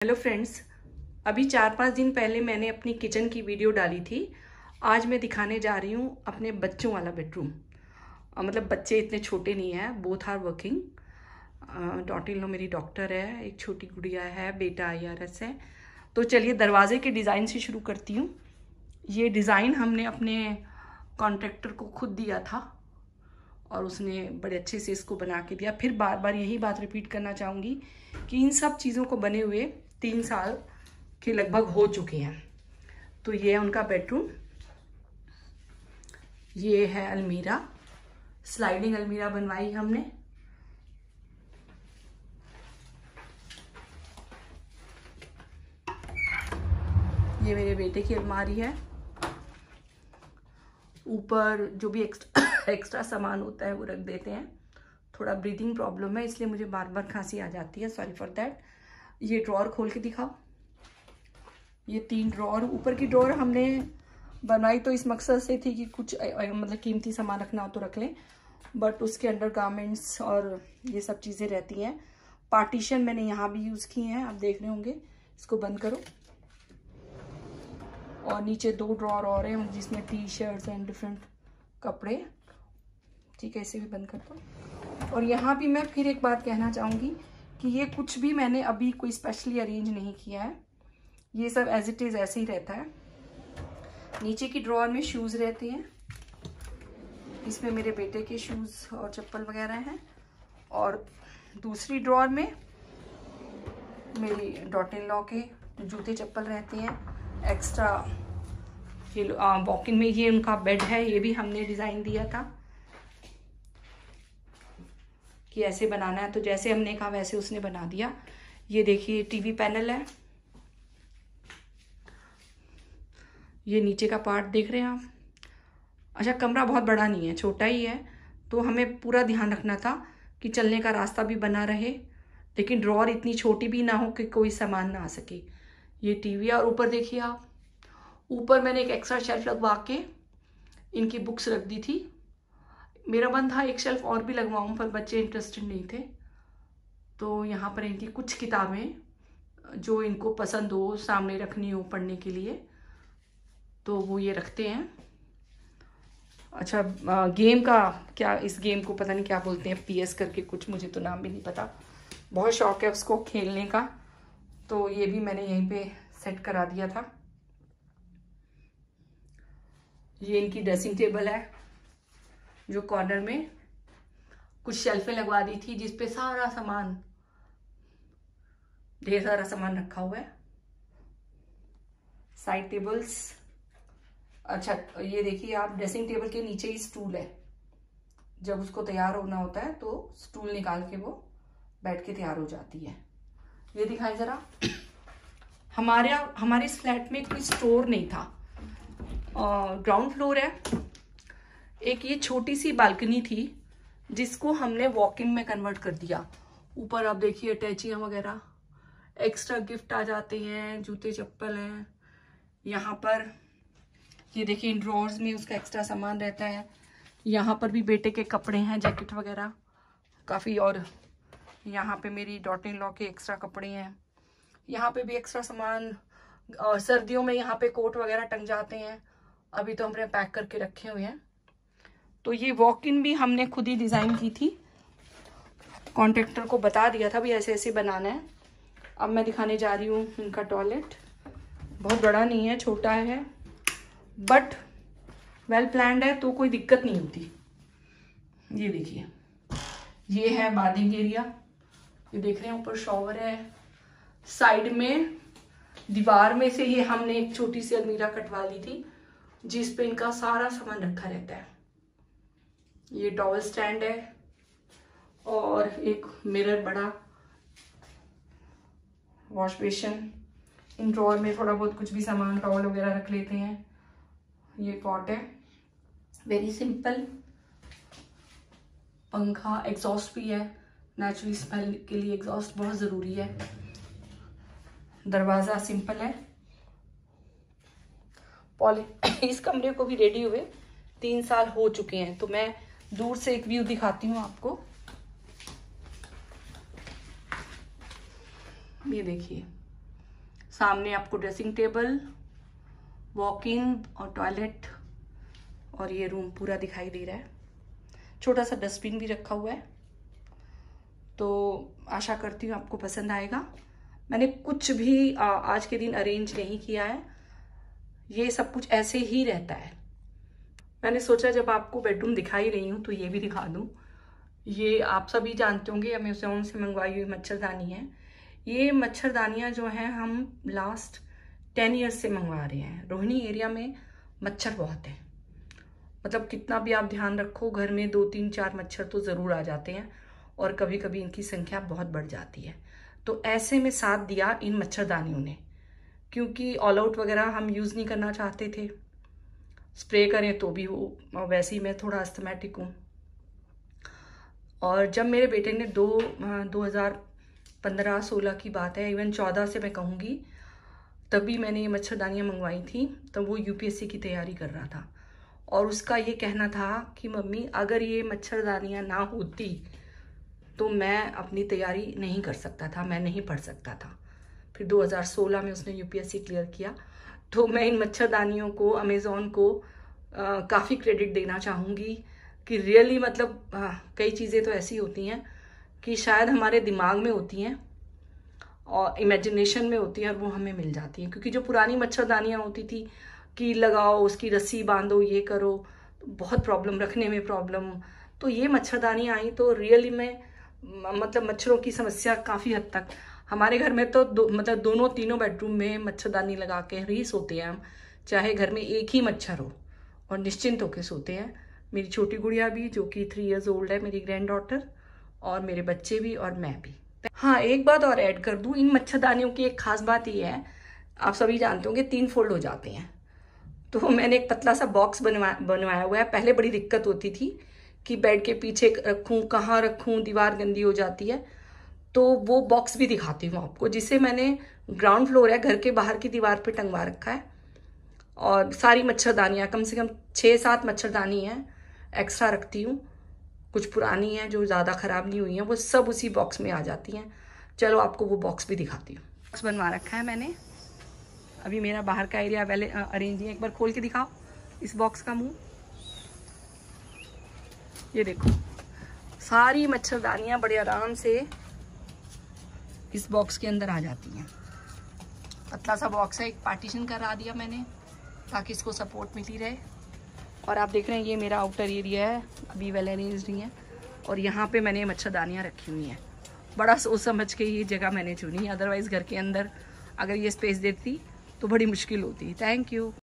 Hello friends, अभी 4-5 दिन पहले मैंने अपनी किचन की वीडियो डाली थी। आज मैं दिखाने जा रही हूँ अपने बच्चों वाला बेडरूम। मतलब बच्चे इतने छोटे नहीं हैं, both are working. Daughter in law मेरी डॉक्टर है, एक छोटी गुड़िया है, बेटा IRS है। तो चलिए दरवाजे के डिज़ाइन से शुरू करती हूँ। ये डिज़ाइन हमने अपने कॉन्ट्रैक्टर को खुद दिया था और उसने बड़े अच्छे से इसको बना के दिया। फिर बार बार यही बात रिपीट करना चाहूँगी कि इन सब चीज़ों को बने हुए 3 साल के लगभग हो चुके हैं। तो ये है उनका बेडरूम। ये है अलमीरा, स्लाइडिंग अलमीरा बनवाई हमने। ये मेरे बेटे की अलमारी है। ऊपर जो भी एक्स्ट्रा सामान होता है वो रख देते हैं। थोड़ा ब्रीदिंग प्रॉब्लम है इसलिए मुझे बार बार खांसी आ जाती है, सॉरी फॉर दैट। ये ड्रॉर खोल के दिखाओ। ये 3 ड्रॉर, ऊपर की ड्रॉर हमने बनाई तो इस मकसद से थी कि कुछ मतलब कीमती सामान रखना हो तो रख लें, बट उसके अंडर गारमेंट्स और ये सब चीज़ें रहती हैं। पार्टीशन मैंने यहाँ भी यूज़ किए हैं, आप देख रहे होंगे। इसको बंद करो। और नीचे 2 ड्रॉर और हैं जिसमें T-शर्ट्स एंड डिफरेंट कपड़े। ठीक है, इसे भी बंद कर दो। और यहाँ भी मैं फिर एक बात कहना चाहूँगी कि ये कुछ भी मैंने अभी कोई स्पेशली अरेंज नहीं किया है। ये सब एज इट इज़ ऐसे ही रहता है। नीचे की ड्रॉर में शूज़ रहते हैं। इसमें मेरे बेटे के शूज़ और चप्पल वगैरह हैं। और दूसरी ड्रॉर में मेरी डॉटर इन लॉ के जूते चप्पल रहते हैं एक्स्ट्रा। ये वॉक इन में ये उनका बेड है, ये भी हमने डिज़ाइन दिया था कि ऐसे बनाना है, तो जैसे हमने कहा वैसे उसने बना दिया। ये देखिए टीवी पैनल है। ये नीचे का पार्ट देख रहे हैं आप। अच्छा, कमरा बहुत बड़ा नहीं है, छोटा ही है, तो हमें पूरा ध्यान रखना था कि चलने का रास्ता भी बना रहे, लेकिन ड्रॉर इतनी छोटी भी ना हो कि कोई सामान ना आ सके। ये टीवी। और ऊपर देखिए आप, ऊपर मैंने एक एक्स्ट्रा शेल्फ लगवा के इनकी बुक्स रख दी थी। मेरा मन था एक शेल्फ और भी लगवाऊं, पर बच्चे इंटरेस्टेड नहीं थे। तो यहाँ पर इनकी कुछ किताबें जो इनको पसंद हो, सामने रखनी हो पढ़ने के लिए, तो वो ये रखते हैं। अच्छा, गेम का क्या, इस गेम को पता नहीं क्या बोलते हैं, PS करके कुछ, मुझे तो नाम भी नहीं पता। बहुत शौक है उसको खेलने का, तो ये भी मैंने यहीं पे सेट करा दिया था। ये इनकी ड्रेसिंग टेबल है जो कॉर्नर में कुछ शेल्फें लगवा दी थी जिस पे सारा सामान, ढेर सारा सामान रखा हुआ है। Side tables. अच्छा, ये देखिए आप, ड्रेसिंग टेबल के नीचे ही स्टूल है। जब उसको तैयार होना होता है तो स्टूल निकाल के वो बैठ के तैयार हो जाती है। ये दिखाएं जरा। हमारे इस फ्लैट में कोई स्टोर नहीं था। ग्राउंड फ्लोर है। एक ये छोटी सी बालकनी थी जिसको हमने वॉक इन में कन्वर्ट कर दिया। ऊपर आप देखिए अटैचियाँ वगैरह, एक्स्ट्रा गिफ्ट आ जाते हैं, जूते चप्पल हैं। यहाँ पर ये देखिए इन ड्रॉर्स में उसका एक्स्ट्रा सामान रहता है। यहाँ पर भी बेटे के कपड़े हैं, जैकेट वगैरह काफ़ी। और यहाँ पे मेरी डॉटर इन लॉ के एक्स्ट्रा कपड़े हैं। यहाँ पे भी एक्स्ट्रा सामान। सर्दियों में यहाँ पे कोट वगैरह टंग जाते हैं, अभी तो हमने पैक करके रखे हुए हैं। तो ये वॉक इन भी हमने खुद ही डिज़ाइन की थी। कॉन्ट्रैक्टर को बता दिया था भी ऐसे ऐसे बनाना है। अब मैं दिखाने जा रही हूँ इनका टॉयलेट। बहुत बड़ा नहीं है, छोटा है, बट वेल प्लान्ड है, तो कोई दिक्कत नहीं होती। ये देखिए, ये है बाथिंग एरिया। ये देख रहे हैं ऊपर शॉवर है। साइड में दीवार में से ये हमने एक छोटी सी अलमीरा कटवा ली थी जिस पे इनका सारा सामान रखा रहता है। ये टॉवल स्टैंड है और एक मिरर बड़ा, वॉश बेसिन। इन ड्रॉर में थोड़ा बहुत कुछ भी सामान, टॉवल वगैरह रख लेते हैं। ये पॉट है, वेरी सिंपल। पंखा, एग्जॉस्ट भी है, नेचुरल स्मेल के लिए एग्जॉस्ट बहुत ज़रूरी है। दरवाज़ा सिंपल है। इस कमरे को भी रेडी हुए 3 साल हो चुके हैं। तो मैं दूर से एक व्यू दिखाती हूँ आपको। ये देखिए, सामने आपको ड्रेसिंग टेबल, वॉक इन और टॉयलेट, और ये रूम पूरा दिखाई दे रहा है। छोटा सा डस्टबिन भी रखा हुआ है। तो आशा करती हूँ आपको पसंद आएगा। मैंने कुछ भी आज के दिन अरेंज नहीं किया है, ये सब कुछ ऐसे ही रहता है। मैंने सोचा जब आपको बेडरूम दिखा ही रही हूँ तो ये भी दिखा दूँ। ये आप सभी जानते होंगे, अमेज़ॉन से मंगवाई हुई मच्छरदानी है। ये मच्छरदानियाँ जो हैं हम लास्ट 10 ईयर्स से मंगवा रहे हैं। रोहिणी एरिया में मच्छर बहुत है, मतलब कितना भी आप ध्यान रखो घर में 2, 3, 4 मच्छर तो ज़रूर आ जाते हैं, और कभी कभी इनकी संख्या बहुत बढ़ जाती है। तो ऐसे में साथ दिया इन मच्छरदानियों ने, क्योंकि ऑल आउट वगैरह हम यूज़ नहीं करना चाहते थे। स्प्रे करें तो भी वो, वैसे ही मैं थोड़ा अस्थमैटिक हूँ। और जब मेरे बेटे ने 2015-16 की बात है, इवन 14 से मैं कहूँगी, तभी मैंने ये मच्छरदानियाँ मंगवाई थी। तब वो यूपीएससी की तैयारी कर रहा था, और उसका ये कहना था कि मम्मी अगर ये मच्छरदानियाँ ना होती तो मैं अपनी तैयारी नहीं कर सकता था, मैं नहीं पढ़ सकता था। फिर 2016 में उसने यूपीएससी क्लियर किया। तो मैं इन मच्छरदानियों को, अमेज़ॉन को काफ़ी क्रेडिट देना चाहूँगी कि रियली मतलब कई चीज़ें तो ऐसी होती हैं कि शायद हमारे दिमाग में होती हैं और इमेजिनेशन में होती हैं, और वो हमें मिल जाती हैं। क्योंकि जो पुरानी मच्छरदानियाँ होती थी कि लगाओ, उसकी रस्सी बांधो, ये करो, तो बहुत प्रॉब्लम, रखने में प्रॉब्लम। तो ये मच्छरदानियाँ आई तो रियली में मतलब मच्छरों की समस्या काफ़ी हद तक हमारे घर में तो मतलब दोनों तीनों बेडरूम में मच्छरदानी लगा के ही सोते हैं हम, चाहे घर में एक ही मच्छर हो, और निश्चिंत होकर सोते हैं। मेरी छोटी गुड़िया भी जो कि 3 इयर्स ओल्ड है, मेरी ग्रैंड डॉटर, और मेरे बच्चे भी और मैं भी। हाँ, एक बात और ऐड कर दूँ, इन मच्छरदानियों की एक खास बात ये है, आप सभी जानते होंगे 3 फोल्ड हो जाते हैं। तो मैंने एक पतला सा बॉक्स बनवाया हुआ है। पहले बड़ी दिक्कत होती थी कि बेड के पीछे रखूं, कहाँ रखूं, दीवार गंदी हो जाती है। तो वो बॉक्स भी दिखाती हूँ आपको, जिसे मैंने ग्राउंड फ्लोर है, घर के बाहर की दीवार पे टंगवा रखा है। और सारी मच्छरदानियाँ, कम से कम 6-7 मच्छरदानी हैं, एक्स्ट्रा रखती हूँ। कुछ पुरानी हैं जो ज़्यादा ख़राब नहीं हुई हैं, वो सब उसी बॉक्स में आ जाती हैं। चलो आपको वो बॉक्स भी दिखाती हूँ। बॉक्स बनवा रखा है मैंने। अभी मेरा बाहर का एरिया पहले अरेंज है। एक बार खोल के दिखाओ इस बॉक्स का मुंह। ये देखो, सारी मच्छरदानियाँ बड़े आराम से इस बॉक्स के अंदर आ जाती हैं। पतला सा बॉक्स है, एक पार्टीशन करा दिया मैंने ताकि इसको सपोर्ट मिलती रहे। और आप देख रहे हैं ये मेरा आउटर एरिया है, अभी वेल अरेंज्ड नहीं है, और यहाँ पे मैंने मच्छरदानियाँ रखी हुई हैं। बड़ा सोच समझ के ये जगह मैंने चुनी, अदरवाइज़ घर के अंदर अगर ये स्पेस देती तो बड़ी मुश्किल होती। Thank you.